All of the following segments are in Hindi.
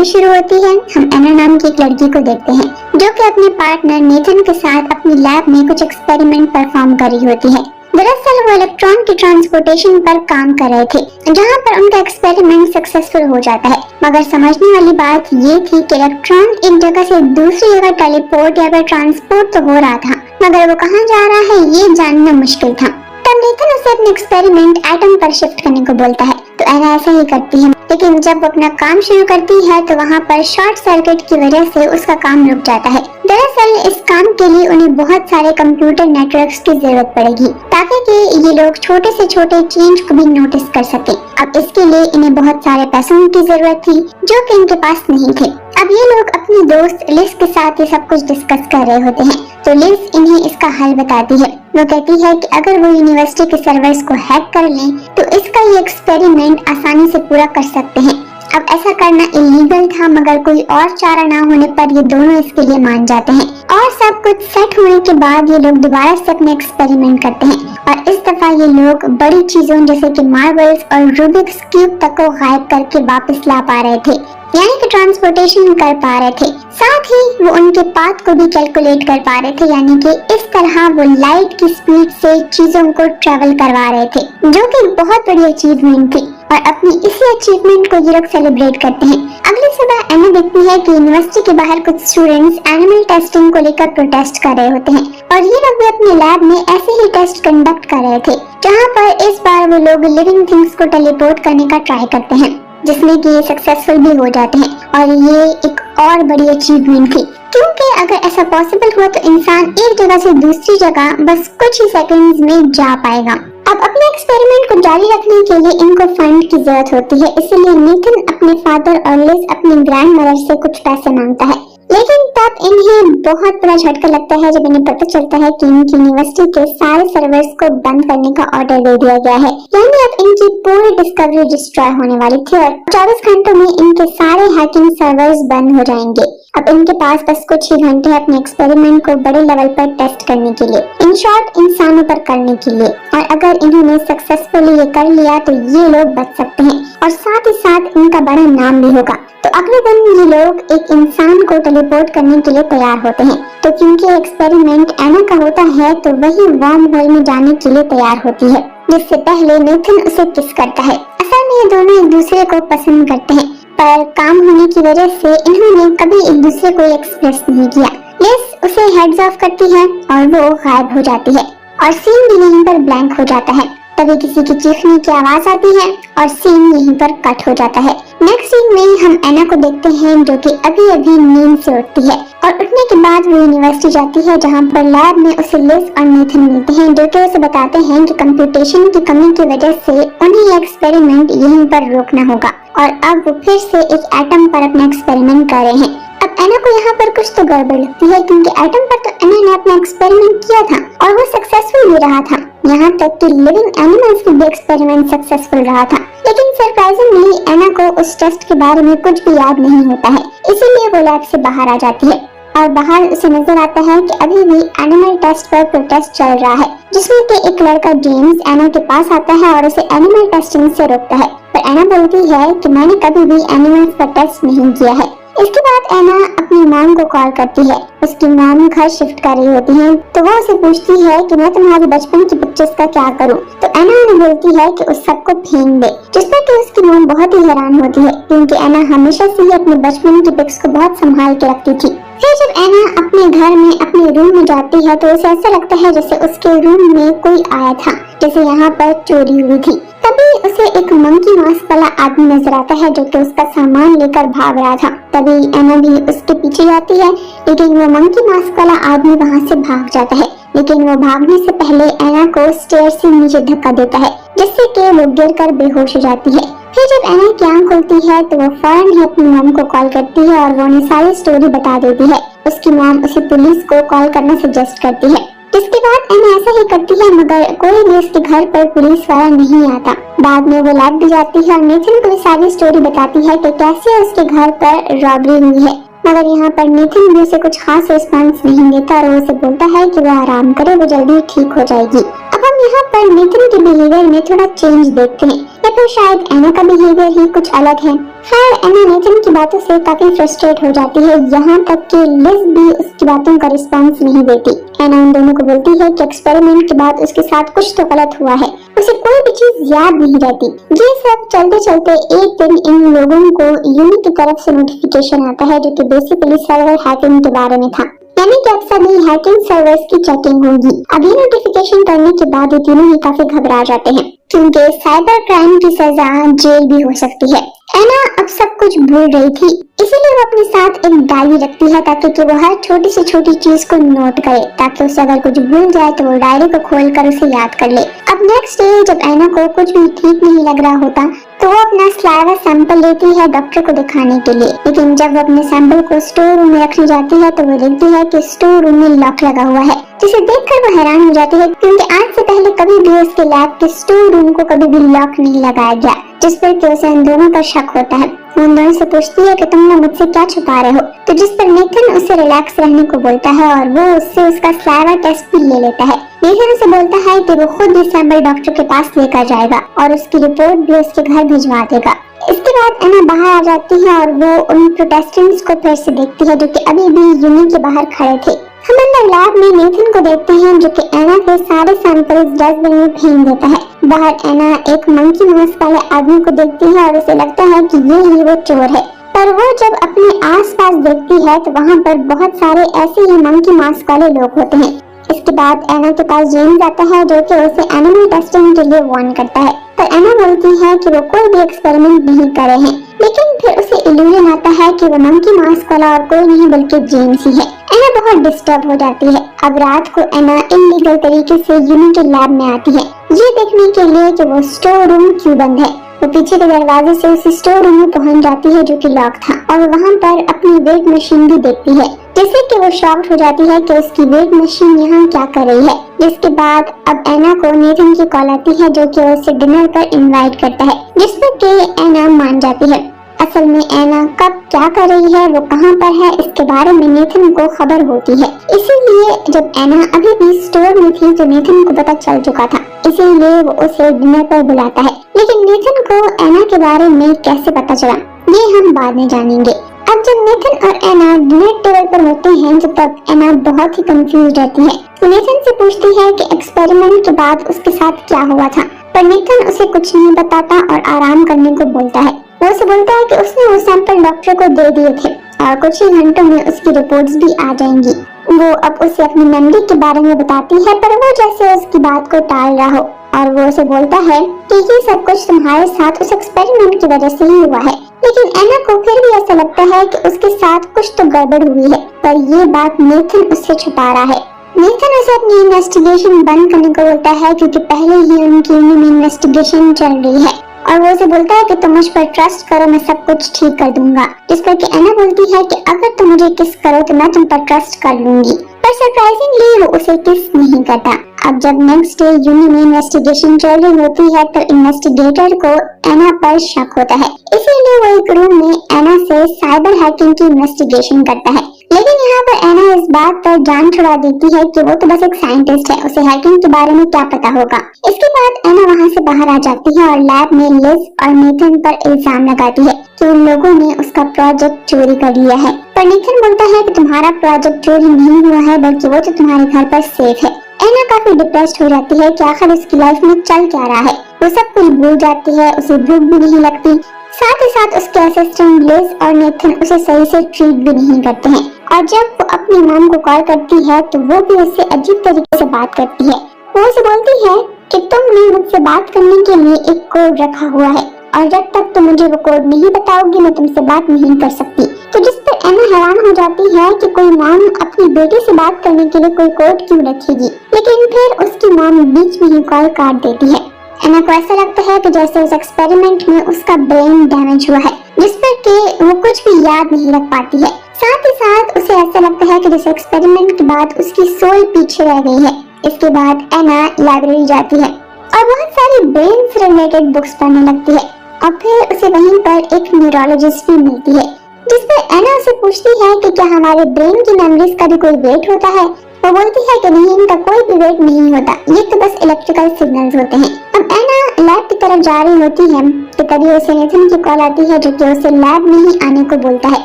शुरू होती है। हम एना नाम की एक लड़की को देखते हैं जो कि अपने पार्टनर नेथन के साथ अपनी लैब में कुछ एक्सपेरिमेंट परफॉर्म कर रही होती है। दरअसल वो इलेक्ट्रॉन की ट्रांसपोर्टेशन पर काम कर रहे थे, जहां पर उनका एक्सपेरिमेंट सक्सेसफुल हो जाता है। मगर समझने वाली बात ये थी कि इलेक्ट्रॉन एक जगह से दूसरी जगह टेलीपोर्ट या फिर ट्रांसपोर्ट तो हो रहा था, मगर वो कहाँ जा रहा है ये जानना मुश्किल था। तब नेथन उसे अपने एक्सपेरिमेंट एटम पर शिफ्ट करने को बोलता है, तो एना ऐसा ही करती है। लेकिन जब वो अपना काम शुरू करती है तो वहाँ पर शॉर्ट सर्किट की वजह से उसका काम रुक जाता है। दरअसल इस काम के लिए उन्हें बहुत सारे कंप्यूटर नेटवर्क्स की जरूरत पड़ेगी ताकि कि ये लोग छोटे से छोटे चेंज को भी नोटिस कर सके। अब इसके लिए इन्हें बहुत सारे पैसों की जरूरत थी जो कि इनके पास नहीं थे। अब ये लोग अपनी दोस्त लिस के साथ ये सब कुछ डिस्कस कर रहे होते हैं, तो लिस इन्हें इसका हल बताती है। वो कहती है कि अगर वो यूनिवर्सिटी के सर्वर्स को हैक कर लें तो इसका ये एक्सपेरिमेंट आसानी से पूरा कर सकते हैं। अब ऐसा करना इलीगल था, मगर कोई और चारा ना होने पर ये दोनों इसके लिए मान जाते हैं और सब कुछ सेट होने के बाद ये लोग दोबारा से अपने एक्सपेरिमेंट करते हैं। और इस दफा ये लोग बड़ी चीजों जैसे कि मार्बल्स और रूबिक्स क्यूब तक को गायब करके वापस ला पा रहे थे, यानी कि ट्रांसपोर्टेशन कर पा रहे थे। साथ ही वो उनके पाथ को भी कैलकुलेट कर पा रहे थे, यानी कि इस तरह वो लाइट की स्पीड से चीजों को ट्रेवल करवा रहे थे, जो कि बहुत बड़ी अचीवमेंट थी। और अपनी इसी अचीवमेंट को ये लोग सेलिब्रेट करते हैं। अगली सुबह एना देखती है कि यूनिवर्सिटी के बाहर कुछ स्टूडेंट्स एनिमल टेस्टिंग को लेकर प्रोटेस्ट कर रहे होते हैं और ये लोग भी अपने लैब में ऐसे ही टेस्ट कंडक्ट कर रहे थे, जहाँ पर इस बार वो लोग लिविंग थिंग्स को टेलीपोर्ट करने का ट्राई करते हैं, जिसमें कि ये सक्सेसफुल भी हो जाते हैं। और ये एक और बड़ी अचीवमेंट थी, क्योंकि अगर ऐसा पॉसिबल हुआ तो इंसान एक जगह से दूसरी जगह बस कुछ ही सेकंड्स में जा पाएगा। अब अपने एक्सपेरिमेंट को जारी रखने के लिए इनको फंड की जरूरत होती है, इसलिए नेथन अपने फादर और लिस अपनी ग्रैंडमदर से कुछ पैसे मांगता है। लेकिन तब इन्हें बहुत बड़ा झटका लगता है जब इन्हें पता चलता है कि इनकी यूनिवर्सिटी के सारे सर्वर्स को बंद करने का ऑर्डर दे दिया गया है, यानी अब इनकी पूरी डिस्कवरी डिस्ट्रॉय होने वाली थी और 24 घंटों में इनके सारे हैकिंग सर्वर्स बंद हो जाएंगे। अब इनके पास बस कुछ ही घंटे अपने एक्सपेरिमेंट को बड़े लेवल पर टेस्ट करने के लिए, इन शॉर्ट इंसानों पर करने के लिए। और अगर इन्होंने सक्सेसफुली ये कर लिया तो ये लोग बच सकते हैं और साथ ही साथ इनका बड़ा नाम भी होगा। तो अगले दिन ये लोग एक इंसान को टेलीपोर्ट करने के लिए तैयार होते हैं, तो क्योंकि एक्सपेरिमेंट एना का होता है तो वही वर्म होल में जाने के लिए तैयार होती है, जिससे पहले नेथन उसे किस करता है। असल में ये दोनों एक दूसरे को पसंद करते हैं, पर काम होने की वजह से इन्होंने कभी एक दूसरे को एक्सप्रेस नहीं किया। लिस उसे हेड्स ऑफ करती है और वो गायब हो जाती है और सीन भी यहीं पर ब्लैंक हो जाता है। तभी किसी की चीखने की आवाज आती है और सीन यहीं पर कट हो जाता है। नेक्स्ट सीन में हम एना को देखते हैं जो कि अभी अभी नींद से उठती है और उठने के बाद वो यूनिवर्सिटी जाती है, जहाँ पर लैब में उसे लिस और नेथन मिलते हैं, जो कि उसे बताते हैं कि कंप्यूटेशन की कमी की वजह से उन्हें एक्सपेरिमेंट यहीं पर रोकना होगा और अब वो फिर से एक एटम पर अपना एक्सपेरिमेंट कर रहे हैं। अब एना को यहाँ पर कुछ तो गड़बड़ लगती है, क्योंकि एटम पर तो एना ने अपना एक्सपेरिमेंट किया था और वो सक्सेसफुल भी रहा था, यहाँ तक कि लिविंग एनिमल्स की भी एक्सपेरिमेंट सक्सेसफुल रहा था। लेकिन सरप्राइजिंगली एना को उस टेस्ट के बारे में कुछ भी याद नहीं होता है, इसीलिए वो लैब से बाहर आ जाती है और बाहर उसे नजर आता है कि अभी भी एनिमल टेस्ट पर प्रोटेस्ट चल रहा है, जिसमें कि एक लड़का जेम्स एना के पास आता है और उसे एनिमल टेस्टिंग से रोकता है। पर एना बोलती है कि मैंने कभी भी एनिमल्स पर टेस्ट नहीं किया है। इसके बाद एना अपनी मॉम को कॉल करती है। उसकी मॉम घर शिफ्ट कर रही होती है, तो वो उसे पूछती है कि मैं तुम्हारी बचपन की पिक्चर्स का क्या करूं। तो एना उन्हें बोलती है कि उस सबको फेंक दे, जिसमें कि उसकी मॉम बहुत ही हैरान होती है, क्योंकि एना हमेशा से ही अपने बचपन की पिक्स को बहुत संभाल के रखती थी। फिर जब एना अपने घर में अपने रूम में जाती है तो उसे ऐसा लगता है जैसे उसके रूम में कोई आया था, जैसे यहाँ पर चोरी हुई थी। तभी उसे एक मंकी मास्क वाला आदमी नजर आता है जो कि उसका सामान लेकर भाग रहा था। तभी एना भी उसके पीछे जाती है, लेकिन वो मंकी मास्क वाला आदमी वहाँ से भाग जाता है। लेकिन वो भागने से पहले एना को स्टेयर से नीचे धक्का देता है, जिससे कि वो गिरकर बेहोश हो जाती है। फिर जब एना की आंख खुलती है तो वो फौरन ही अपनी मॉम को कॉल करती है और वो उन्हें सारी स्टोरी बता देती है। उसकी मॉम उसे पुलिस को कॉल करना सजेस्ट करती है। इसके बाद एना ऐसा ही करती है, मगर कोई भी उसके घर पर पुलिस वाला नहीं आता। बाद में वो लैब भी जाती है और नेथन को सारी स्टोरी बताती है कि कैसे उसके घर पर रॉबरी हुई है, मगर यहाँ पर नेथन भी उसे कुछ खास रिस्पॉन्स नहीं देता और वो उसे बोलता है कि वो आराम करे, वो जल्दी ठीक हो जाएगी। अब हम यहाँ पर नेथन के बिहेवियर में थोड़ा चेंज देखते हैं, या फिर शायद एना का बिहेवियर ही कुछ अलग है। खैर, एना नेथन की बातों से काफी फ्रस्ट्रेट हो जाती है, यहाँ तक कि लिज भी उसकी बातों का रिस्पॉन्स नहीं देती। एना उन दोनों को बोलती है कि एक्सपेरिमेंट के बाद उसके साथ कुछ तो गलत हुआ है, उसे कोई भी चीज याद नहीं रहती। ये सब चलते चलते एक दिन इन लोगों को यूनी की तरफ से नोटिफिकेशन आता है, जो कि बेसिकली सर्वर हैकिंग के बारे में था, यानी कि अक्सर ही हैकिंग सर्वर्स की चेकिंग होगी। अभी नोटिफिकेशन करने के बाद ये तीनों ही काफी घबरा जाते हैं, क्योंकि साइबर क्राइम की सजा जेल भी हो सकती है। एना अब सब कुछ भूल रही थी, इसीलिए वो अपने साथ एक डायरी रखती है ताकि वो हर छोटी से छोटी चीज को नोट करे, ताकि उसे अगर कुछ भूल जाए तो वो डायरी को खोलकर उसे याद कर ले। अब नेक्स्ट डे जब एना को कुछ भी ठीक नहीं लग रहा होता तो वो अपना स्लाइवा सैंपल लेती है डॉक्टर को दिखाने के लिए, लेकिन जब वो अपने सैंपल को स्टोर रूम में रखने जाती है तो वो देखती है कि स्टोर रूम में लॉक लगा हुआ है, जिसे देखकर वो हैरान हो जाती है, क्योंकि आज से पहले कभी भी उसके लैब के स्टोर रूम को कभी भी लॉक नहीं लगाया गया, जिस पर कि उसे उन दोनों पर शक होता है। वो उन दोनों से पूछती है कि तुम लोग मुझसे क्या छुपा रहे हो, तो जिस पर नेथन उसे रिलैक्स रहने को बोलता है और वो उससे उसका स्लाइवा टेस्ट भी ले लेता है। नेथन उसे बोलता है कि वो खुद ये सैंपल डॉक्टर के पास लेकर जाएगा और उसकी रिपोर्ट भी उसके घर भिजवा देगा। इसके बाद एना बाहर आ जाती है और वो उन प्रोटेस्टेंट्स को फिर से देखती है, जो कि अभी भी यूनी के बाहर खड़े थे। हम अंदर लैब में नेथन को देखते हैं, जो कि एना के सारे सैंपल्स डस्टबिन में फेंक देता है। बाहर एना एक मंकी मास्क वाले आदमी को देखती है और उसे लगता है कि ये ही वो चोर है, पर वो जब अपने आसपास देखती है तो वहाँ पर बहुत सारे ऐसे ही मंकी मास्क वाले लोग होते हैं। इसके बाद एना के पास जेम्स आता है, जो कि उसे एनिमल टेस्टिंग के लिए वार्न करता है, पर एना बोलती है कि वो कोई भी एक्सपेरिमेंट नहीं कर रहे हैं, लेकिन फिर उसे इल्यूजन आता है कि वो मंकी मास्क वाला और कोई नहीं बल्कि जेम्स ही है। एना बहुत डिस्टर्ब हो जाती है। अब रात को एना इल्लीगल तरीके से यूनी के लैब में आती है, ये देखने के लिए कि वो स्टोर रूम क्यों बंद है। वो पीछे के दरवाजे से उस स्टोर रूम में पहुंच जाती है, जो कि लॉक था, और वहाँ पर अपनी वेट मशीन भी देखती है, जिससे कि वो शॉक्ड हो जाती है कि उसकी वेट मशीन यहाँ क्या कर रही है। जिसके बाद अब एना को नेथन की कॉल आती है, जो कि उसे डिनर पर इनवाइट करता है, जिस पर कि एना मान जाती है। असल में एना कब क्या कर रही है, वो कहाँ पर है, इसके बारे में नेथन को खबर होती है। इसीलिए जब एना अभी भी स्टोर में थी तो नेथन को पता चल चुका था, इसीलिए वो उसे डिनर पर बुलाता है। लेकिन नेथन को एना के बारे में कैसे पता चला, ये हम बाद में जानेंगे। अब जब नेथन और एना डिनर टेबल पर होते हैं तो तब एना बहुत ही कंफ्यूज रहती है। तो नेथन से पूछती है कि एक्सपेरिमेंट के बाद उसके साथ क्या हुआ था, पर नेथन उसे कुछ नहीं बताता और आराम करने को बोलता है। वो उसे बोलता है कि उसने वो सैंपल डॉक्टर को दे दिए थे और कुछ ही घंटों में उसकी रिपोर्ट्स भी आ जाएंगी। वो अब उसे अपनी मेमोरी के बारे में बताती है, पर वो जैसे उसकी बात को टाल रहा हो, और वो उसे बोलता है कि ये सब कुछ तुम्हारे साथ उस एक्सपेरिमेंट की वजह से ही हुआ है। लेकिन एना को फिर भी ऐसा लगता है कि उसके साथ कुछ तो गड़बड़ हुई है, पर ये बात नेथन उससे छुपा रहा है। नेथन उसे अपनी इन्वेस्टिगेशन बंद करने को बोलता है, क्योंकि पहले ही उनकी इन्वेस्टिगेशन चल रही है, और वो उसे बोलता है कि तुम मुझ पर ट्रस्ट करो, मैं सब कुछ ठीक कर दूंगा। जिस पर कि एना बोलती है कि अगर तुम मुझे किस करो तो मैं तुम पर ट्रस्ट कर लूंगी, पर सरप्राइजिंगली वो उसे किस नहीं करता। अब जब नेक्स्ट डे यूनी में इन्वेस्टिगेशन चल रही होती है तो इन्वेस्टिगेटर को एना पर शक होता है, इसीलिए वो एक रूम में एना से साइबर हैकिंग की इन्वेस्टिगेशन करता है। लेकिन यहाँ पर एना इस बात पर जान छुड़ा देती है कि वो तो बस एक साइंटिस्ट है, उसे हैकिंग के बारे में क्या पता होगा। इसके बाद एना वहाँ से बाहर आ जाती है और लैब में लिज और नेथन पर इल्जाम लगाती है कि उन लोगों ने उसका प्रोजेक्ट चोरी कर लिया है। पर नेथन बोलता है कि तुम्हारा प्रोजेक्ट चोरी नहीं हुआ है, बल्कि वो तो तुम्हारे घर पर सेफ है। एना काफी डिप्रेस्ड हो जाती है कि आखिर उसकी लाइफ में चल क्या रहा है। वो सब कुछ भूल जाती है, उसे भूख भी नहीं लगती, साथ ही साथ उसके असिस्टेंट लिज और नेथन उसे सही से ट्रीट भी नहीं करते हैं। और जब वो अपनी मॉम को कॉल करती है तो वो भी उससे अजीब तरीके से बात करती है। वो उसे बोलती है कि तुमने मुझसे बात करने के लिए एक कोड रखा हुआ है, और जब तक तुम मुझे वो कोड नहीं बताओगी मैं तुमसे बात नहीं कर सकती। तो जिस पर एना हैरान हो जाती है कि कोई मॉम अपनी बेटी से बात करने के लिए कोई कोड क्यों रखेगी, लेकिन फिर उसकी मॉम बीच में ही कॉल काट देती है। एना को ऐसा लगता है कि जैसे उस एक्सपेरिमेंट में उसका ब्रेन डैमेज हुआ है, जिस पर कि वो कुछ भी याद नहीं रख पाती है। साथ ही साथ उसे ऐसा लगता है कि जैसे एक्सपेरिमेंट के बाद उसकी सोल पीछे रह गई है। इसके बाद एना लाइब्रेरी जाती है और बहुत सारी ब्रेन से रिलेटेड बुक्स पढ़ने लगती है, और फिर उसे वहीं पर एक न्यूरोलॉजिस्ट भी मिलती है, जिस पर एना उसे पूछती है कि क्या हमारे ब्रेन की मेमोरीज का भी कोई वेट होता है। वो बोलती है कि नहीं, इनका कोई भी वेट नहीं होता, ये तो बस इलेक्ट्रिकल सिग्नल्स होते हैं। अब एना लैब की तरफ जा रही होती है कि तभी उसे नेथन की कॉल आती है, जो कि उसे लैब में ही आने को बोलता है,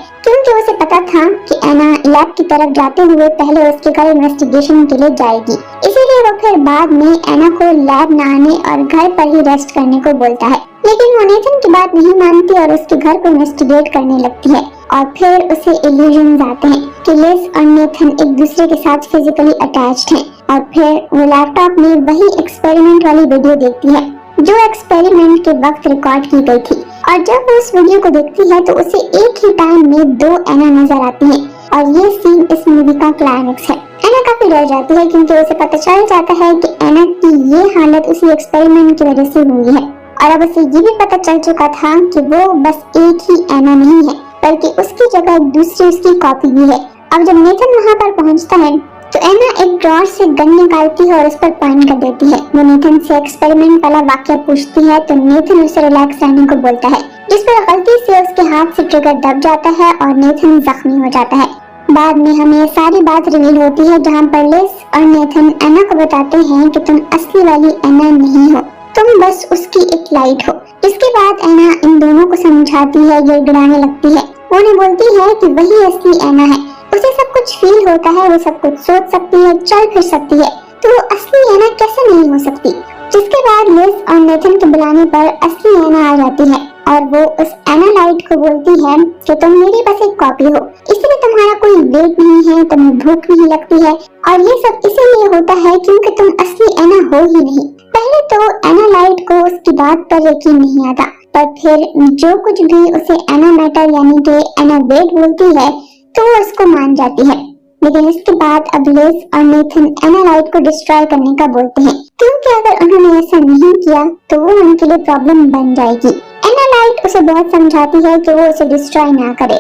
क्योंकि उसे पता था कि एना लैब की तरफ जाते हुए पहले उसके घर इन्वेस्टिगेशन के लिए जाएगी। इसीलिए वो फिर बाद में एना को लैब न आने और घर पर ही रेस्ट करने को बोलता है। लेकिन वो नेथन की बात नहीं मानती और उसके घर को इन्वेस्टिगेट करने लगती है। और फिर उसे इल्यूजन्स आते हैं कि लिज और नेथन एक दूसरे के साथ फिजिकली अटैच्ड हैं। और फिर वो लैपटॉप में वही एक्सपेरिमेंट वाली वीडियो देखती है जो एक्सपेरिमेंट के वक्त रिकॉर्ड की गई थी। और जब वो उस वीडियो को देखती है तो उसे एक ही टाइम में 2 एना नजर आती है और ये सीन इस मूवी का क्लाइमेक्स है। एना काफी डर जाती है क्योंकि उसे पता चल जाता है कि एना की ये हालत उसी एक्सपेरिमेंट की वजह से हुई है। और अब उसे ये भी पता चल चुका था कि वो बस एक ही एना नहीं है, बल्कि उसकी जगह दूसरी उसकी कॉपी भी है। अब जब नेथन वहाँ पर पहुँचता है तो एना एक ड्रॉर से गन निकालती है और उस पर पॉइंट कर देती है। वो नेथन से एक्सपेरिमेंट वाला वाक्य पूछती है तो नेथन उसे रिलैक्स रहने को बोलता है, जिस पर गलती से उसके हाथ से ट्रिगर दब जाता है और नेथन जख्मी हो जाता है। बाद में हमें सारी बात रिवील होती है, जहाँ पर लिज और नेथन एना को बताते हैं कि तुम असली वाली एना नहीं हो, तुम बस उसकी एक लाइट हो। इसके बाद एना इन दोनों को समझाती है, गिड़गिड़ाने लगती है। वो उन्हें बोलती है कि वही असली एना है, उसे सब कुछ फील होता है, वो सब कुछ सोच सकती है, चल फिर सकती है, तो वो असली एना कैसे नहीं हो सकती। जिसके बाद लिज और नेथन के बुलाने पर असली एना आ जाती है और वो उस एना लाइट को बोलती है कि तुम मेरी बस एक कॉपी हो, इसलिए तुम्हारा कोई वेट नहीं है, तुम्हें भूख नहीं लगती है, और ये सब इसीलिए होता है क्योंकि तुम असली एना हो ही नहीं। पहले तो एना लाइट को उसकी बात पर यकीन नहीं आता, पर फिर जो कुछ भी उसे एना मैटर यानी कि एना वेट बोलती है तो वो उसको मान जाती है। लेकिन इसके बाद अब लिज और नेथन एना लाइट को डिस्ट्रॉय करने का बोलते हैं, क्योंकि अगर उन्होंने ऐसा नहीं किया तो वो उनके लिए प्रॉब्लम बन जाएगी। एना लाइट उसे बहुत समझाती है कि वो उसे डिस्ट्रॉय ना करे।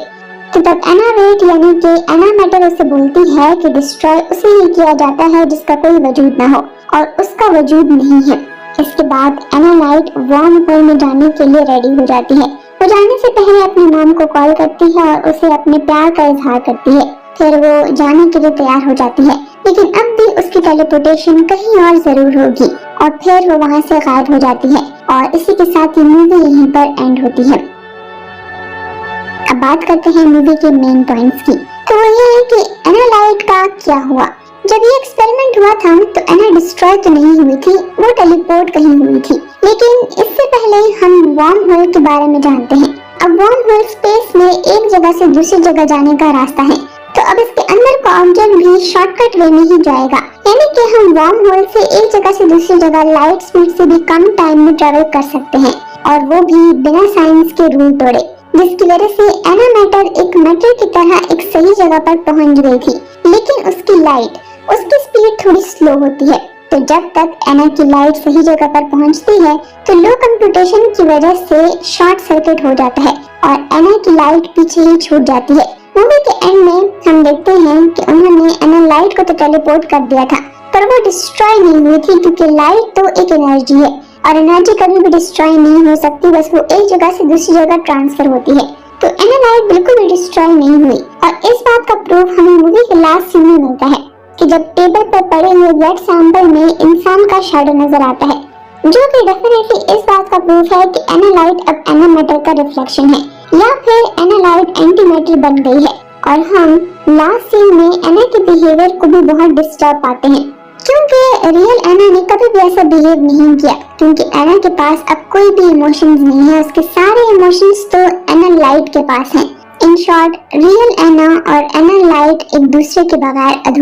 तो तब एना वेट यानी कि एना मैटर उसे बोलती है कि डिस्ट्रॉय उसे ही किया जाता है जिसका कोई वजूद ना हो, और उसका वजूद नहीं है। इसके बाद एना लाइट वार्म होल में जाने के लिए रेडी हो जाती है। वो जाने से पहले अपनी मॉम को कॉल करती है और उसे अपने प्यार का इजहार करती है। फिर वो जाने के लिए तैयार हो जाती है, लेकिन अब भी उसकी टेलीपोर्टेशन कहीं और जरूर होगी। और फिर वो वहाँ से गायब हो जाती है और इसी के साथ ही मूवी यहीं पर एंड होती है। अब बात करते हैं मूवी के मेन पॉइंट्स की। तो वो ये है कि एना लाइट का क्या हुआ। जब ये एक्सपेरिमेंट हुआ था तो एना डिस्ट्रॉय तो नहीं हुई थी, वो टेलीपोर्ट कहीं हुई थी। लेकिन इससे पहले हम वार्म होल के बारे में जानते हैं। अब वार्म होल स्पेस में एक जगह से दूसरी जगह जाने का रास्ता है, तो अब इसके अंदर का ऑब्जेक्ट भी शॉर्टकट वे में ही जाएगा, यानी कि हम वार्म होल से एक जगह से दूसरी जगह लाइट स्पीड से भी कम टाइम में ट्रेवल कर सकते हैं, और वो भी बिना साइंस के रूल तोड़े, जिसकी वजह से एना मैटर एक मैटर की तरह एक सही जगह पर पहुंच गई थी। लेकिन उसकी लाइट, उसकी स्पीड थोड़ी स्लो होती है। तो जब तक एना की लाइट सही जगह पर पहुंचती है तो लो कंप्यूटेशन की वजह से शॉर्ट सर्किट हो जाता है और एना की लाइट पीछे ही छूट जाती है। मूवी के एंड में हम देखते हैं कि उन्होंने एना लाइट को तो टेलीपोर्ट कर दिया था, पर वो डिस्ट्रॉय नहीं हुई थी, क्योंकि लाइट तो एक एनर्जी है और एनर्जी कभी भी डिस्ट्रॉय नहीं हो सकती, बस वो एक जगह से दूसरी जगह ट्रांसफर होती है। तो एना लाइट बिल्कुल भी डिस्ट्रॉय नहीं हुई। और इस बात का प्रूफ हमें मूवी के लास्ट सीन में मिलता है कि जब टेबल पर पड़े हुए ब्लड सैंपल में इंसान का शैडो नजर आता है, जो कि डेफिनेटली इस बात का प्रूफ है कि एना लाइट अब एना मैटर का रिफ्लेक्शन है, या फिर एना लाइट एंटी मैटर बन गई है। और हम लास्ट सीन में एना के बिहेवियर को भी बहुत डिस्टर्ब पाते हैं, क्योंकि रियल एना ने कभी भी ऐसा बिहेव नहीं किया, क्योंकि एना के पास अब कोई भी इमोशंस नहीं है, उसके सारे इमोशंस तो एना लाइट के पास हैं। इन शॉर्ट, रियल एना और एना लाइट एक दूसरे के बगैर अधूरे